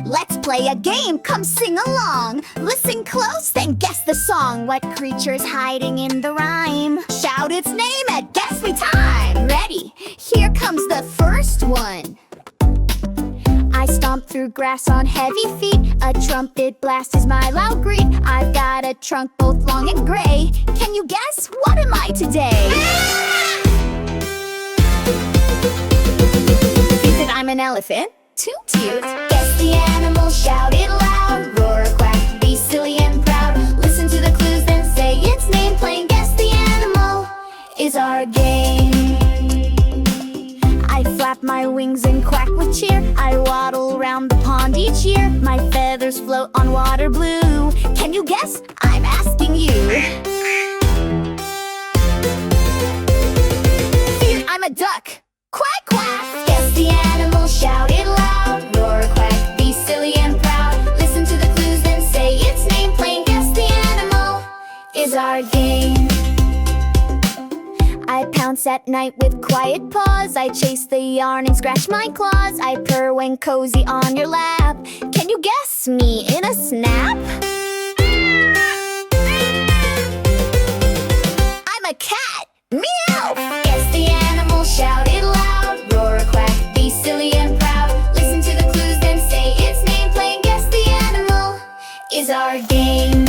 Let's play a game, come sing along. Listen close, then guess the song. What creature's hiding in the rhyme? Shout its name at Guess Me Time. Ready? Here comes the first one. I stomp through grass on heavy feet. A trumpet blast is my loud greet. I've got a trunk both long and gray. Can you guess, what am I today? Is it I'm an elephant? Toot toot. Guess the animal, shout it loud. Roar, quack, be silly and proud. Listen to the clues, then say its name. Playing Guess the Animal is our game. I flap my wings and quack with cheer. I waddle around the pond each year. My feathers float on water blue. Can you guess? I'm asking you. Here, I'm a duck. Quack, quack. Guess the animal, shout it loud. Roar, quack, be silly and proud. Listen to the clues, then say its name. Playing Guess the Animal is our game. I pounce at night with quiet paws. I chase the yarn and scratch my claws. I purr when cozy on your lap. Can you guess me in a snap? I'm a cat. Meow! Guess the animal, shout it loud. Roar, quack, be silly and proud. Listen to the clues, then say its name. Playing Guess the Animal is our game.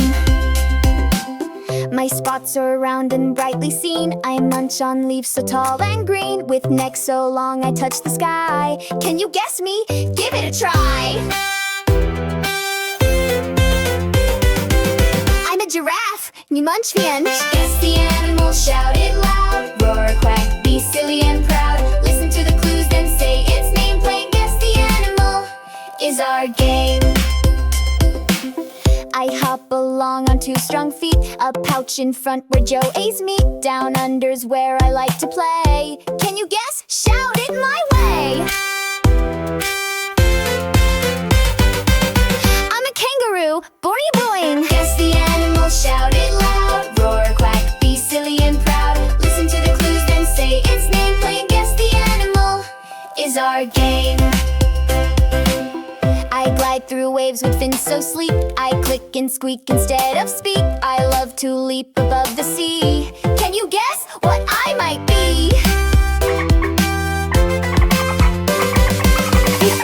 My spots are round and brightly seen. I munch on leaves so tall and green. With neck so long I touch the sky. Can you guess me? Give it a try. I'm a giraffe. You munch me and guess the animal, shout it loud. Roar, quack, be silly and proud. Listen to the clues, then say its name. Playing Guess the Animal is our game. I hop along on two strong feet. A pouch in front where Joe A's meet. Down under's where I like to play. Can you guess? Shout it my way. I'm a kangaroo. Boing boing. Guess the animal, shout it loud. Roar, quack, be silly and proud. Listen to the clues, then say its name. Playing Guess the Animal is our game. I glide through waves with fins so sleek. I click and squeak instead of speak. I love to leap above the sea. Can you guess what I might be?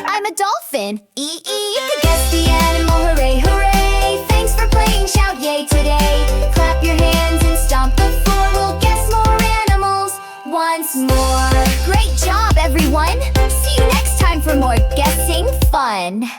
I'm a dolphin. You can guess the animal. Hooray, hooray. Thanks for playing. Shout yay today. Clap your hands and stomp the floor. We'll guess more animals once more. Great job, everyone. See you next time for more guessing fun.